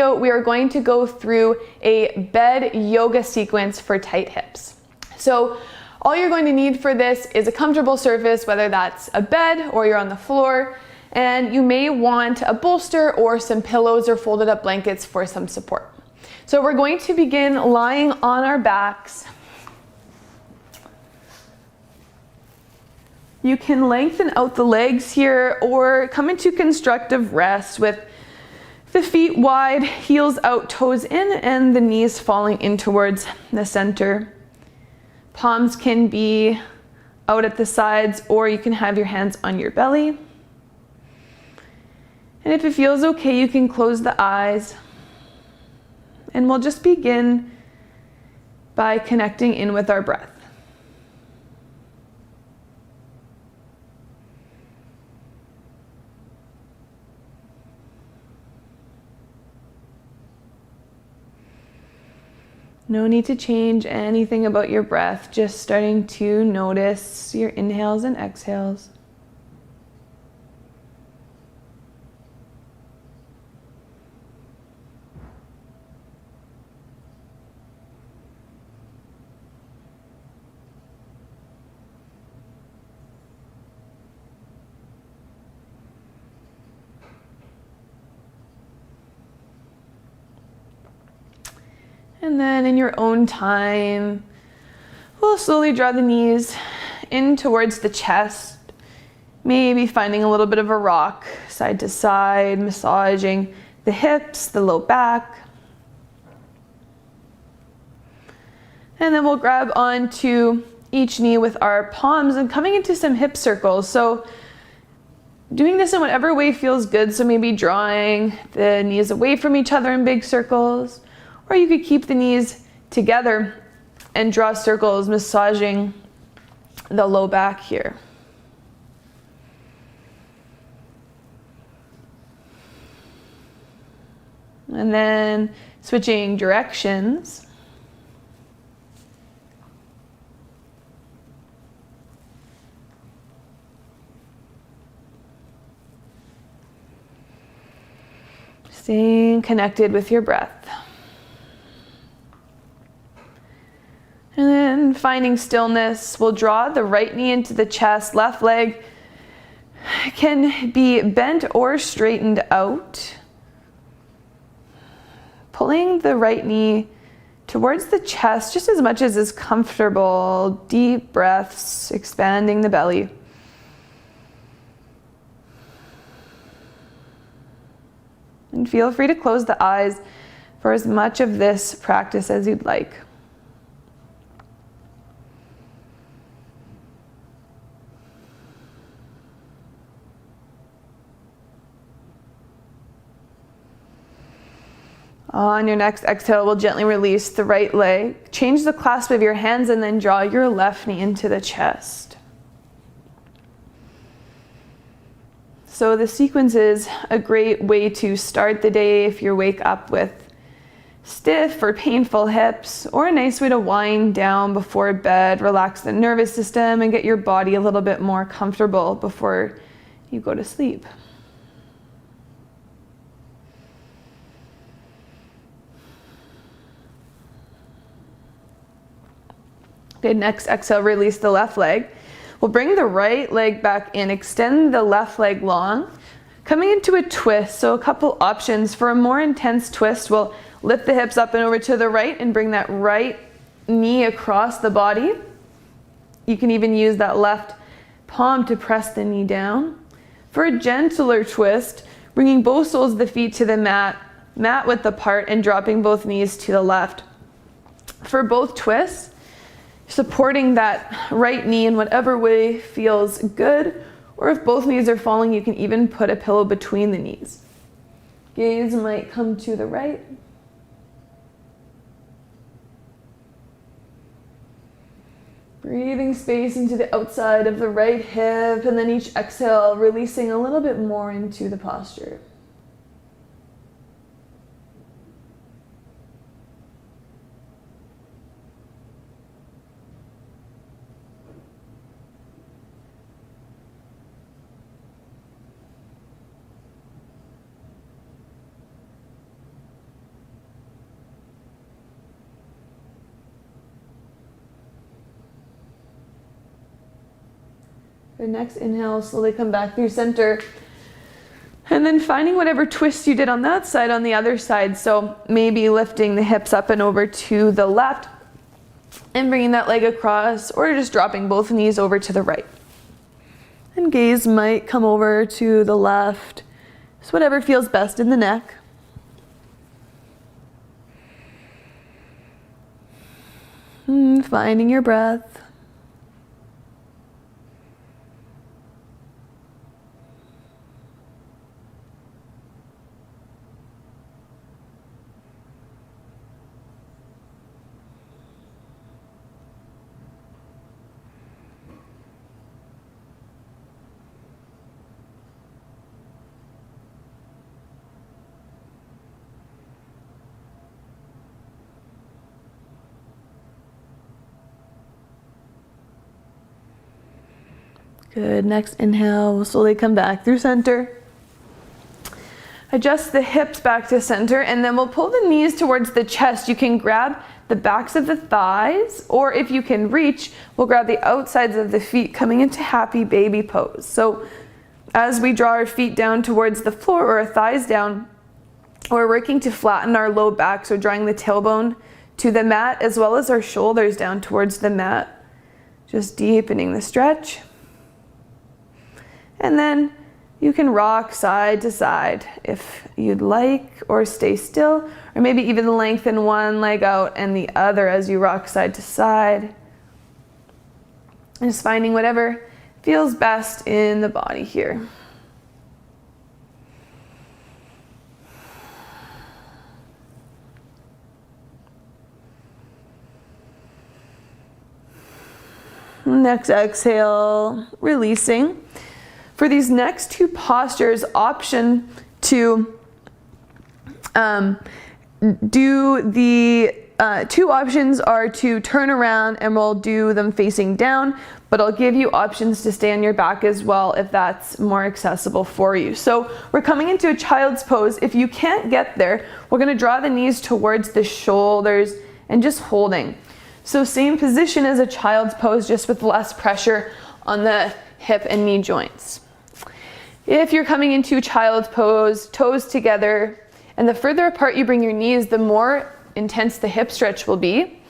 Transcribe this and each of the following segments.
video, we are going to go through a bed yoga sequence for tight hips. So all you're going to need for this is a comfortable surface, whether that's a bed or you're on the floor, and you may want a bolster or some pillows or folded up blankets for some support. So we're going to begin lying on our backs. You can lengthen out the legs here or come into constructive rest with the feet wide, heels out, toes in, and the knees falling in towards the center. Palms can be out at the sides, or you can have your hands on your belly. And if it feels okay, you can close the eyes. And we'll just begin by connecting in with our breath. No need to change anything about your breath, just starting to notice your inhales and exhales. And then in your own time, we'll slowly draw the knees in towards the chest, maybe finding a little bit of a rock side to side, massaging the hips, the low back. And then we'll grab onto each knee with our palms and coming into some hip circles. So doing this in whatever way feels good. So maybe drawing the knees away from each other in big circles. Or you could keep the knees together and draw circles, massaging the low back here. And then switching directions. Staying connected with your breath. And then finding stillness, we'll draw the right knee into the chest, left leg can be bent or straightened out. Pulling the right knee towards the chest just as much as is comfortable. Deep breaths, expanding the belly. And feel free to close the eyes for as much of this practice as you'd like. On your next exhale, we'll gently release the right leg. Change the clasp of your hands and then draw your left knee into the chest. So the sequence is a great way to start the day if you wake up with stiff or painful hips, or a nice way to wind down before bed, relax the nervous system, and get your body a little bit more comfortable before you go to sleep. Good, next exhale, release the left leg. We'll bring the right leg back in, extend the left leg long, coming into a twist. So a couple options. For a more intense twist, we'll lift the hips up and over to the right and bring that right knee across the body. You can even use that left palm to press the knee down. For a gentler twist, bringing both soles of the feet to the mat width apart and dropping both knees to the left. For both twists, supporting that right knee in whatever way feels good, or if both knees are falling, you can even put a pillow between the knees. Gaze might come to the right. Breathing space into the outside of the right hip, and then each exhale, releasing a little bit more into the posture. Good, next inhale, slowly come back through center. And then finding whatever twist you did on that side on the other side. So maybe lifting the hips up and over to the left and bringing that leg across, or just dropping both knees over to the right. And gaze might come over to the left. Just whatever feels best in the neck. Finding your breath. Good, next inhale, we'll slowly come back through center. Adjust the hips back to center, and then we'll pull the knees towards the chest. You can grab the backs of the thighs, or if you can reach, we'll grab the outsides of the feet, coming into happy baby pose. So as we draw our feet down towards the floor or our thighs down, we're working to flatten our low back, so drawing the tailbone to the mat as well as our shoulders down towards the mat. Just deepening the stretch. And then you can rock side to side if you'd like, or stay still, or maybe even lengthen one leg out and the other as you rock side to side. And just finding whatever feels best in the body here. Next exhale, releasing. For these next two postures, option to do the two options are to turn around, and we'll do them facing down, but I'll give you options to stay on your back as well if that's more accessible for you. So we're coming into a child's pose. If you can't get there, we're going to draw the knees towards the shoulders and just holding. So same position as a child's pose, just with less pressure on the hip and knee joints. If you're coming into child's pose, toes together, and the further apart you bring your knees, the more intense the hip stretch will be.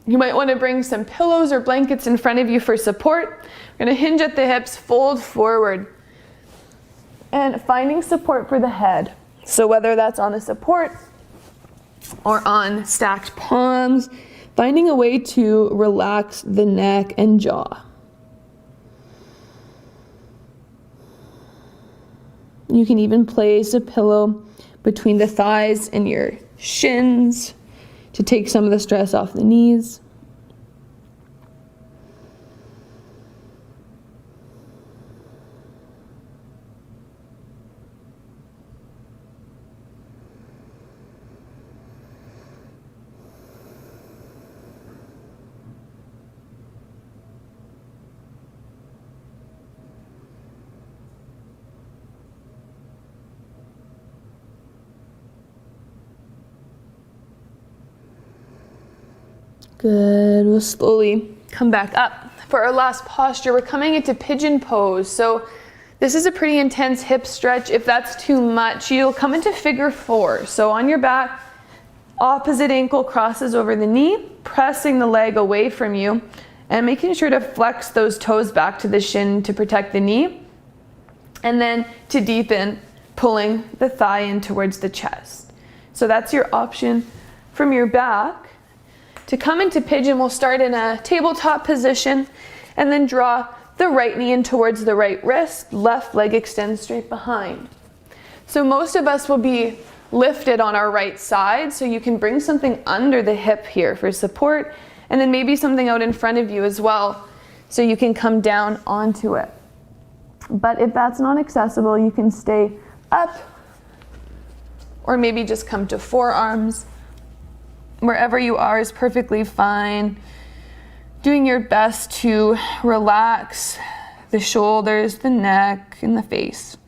You might want to bring some pillows or blankets in front of you for support. We're going to hinge at the hips, fold forward, and finding support for the head. So whether that's on a support or on stacked palms, finding a way to relax the neck and jaw. You can even place a pillow between the thighs and your shins to take some of the stress off the knees. Good, we'll slowly come back up. For our last posture, we're coming into pigeon pose. So this is a pretty intense hip stretch. If that's too much, you'll come into figure four. So on your back, opposite ankle crosses over the knee, pressing the leg away from you, and making sure to flex those toes back to the shin to protect the knee. And then to deepen, pulling the thigh in towards the chest. So that's your option from your back. To come into pigeon, we'll start in a tabletop position and then draw the right knee in towards the right wrist, left leg extends straight behind. So most of us will be lifted on our right side, so you can bring something under the hip here for support, and then maybe something out in front of you as well, so you can come down onto it. But if that's not accessible, you can stay up, or maybe just come to forearms. Wherever you are is perfectly fine. Doing your best to relax the shoulders, the neck, and the face.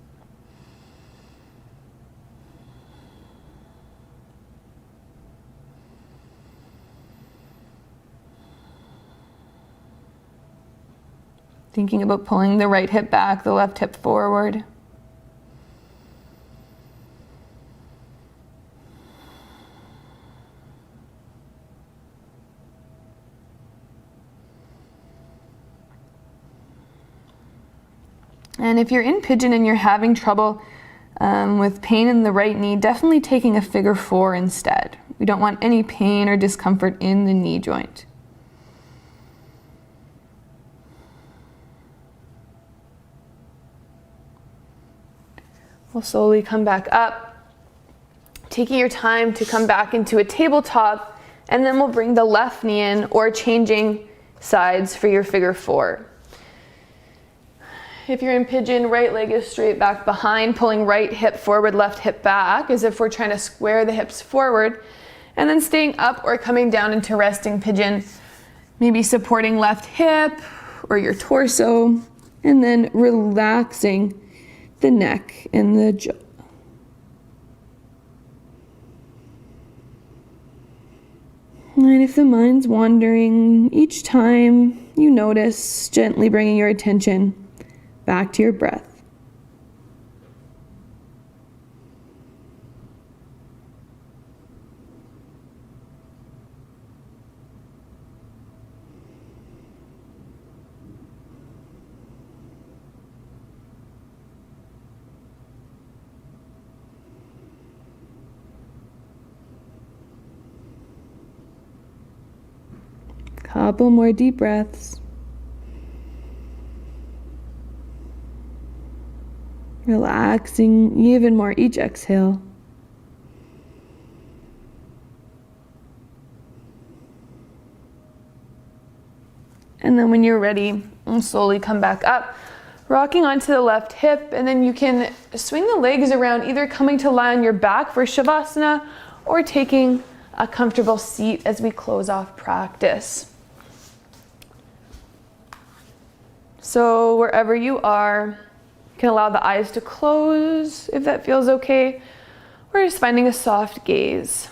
Thinking about pulling the right hip back, the left hip forward. And if you're in pigeon and you're having trouble with pain in the right knee, definitely taking a figure 4 instead. We don't want any pain or discomfort in the knee joint. We'll slowly come back up, taking your time to come back into a tabletop, and then we'll bring the left knee in, or changing sides for your figure 4. If you're in pigeon, right leg is straight back behind, pulling right hip forward, left hip back, as if we're trying to square the hips forward, and then staying up or coming down into resting pigeon, maybe supporting left hip or your torso, and then relaxing the neck and the jaw. And if the mind's wandering, each time you notice, gently bringing your attention back to your breath. Couple more deep breaths. Relaxing even more each exhale. And then when you're ready, slowly come back up, rocking onto the left hip, and then you can swing the legs around, either coming to lie on your back for Shavasana or taking a comfortable seat as we close off practice. So wherever you are, you can allow the eyes to close if that feels okay, or just finding a soft gaze.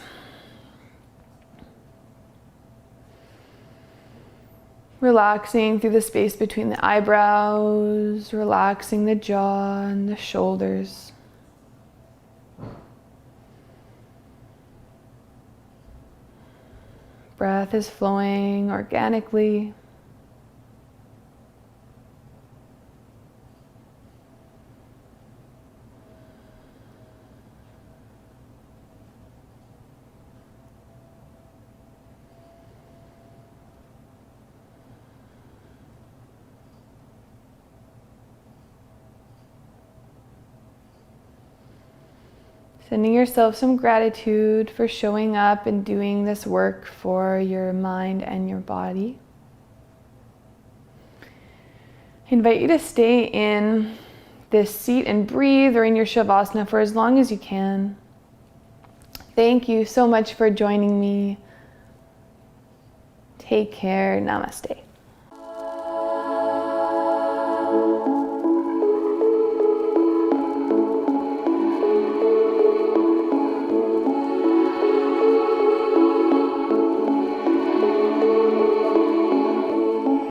Relaxing through the space between the eyebrows, relaxing the jaw and the shoulders. Breath is flowing organically. Sending yourself some gratitude for showing up and doing this work for your mind and your body. I invite you to stay in this seat and breathe, or in your Shavasana, for as long as you can. Thank you so much for joining me. Take care. Namaste.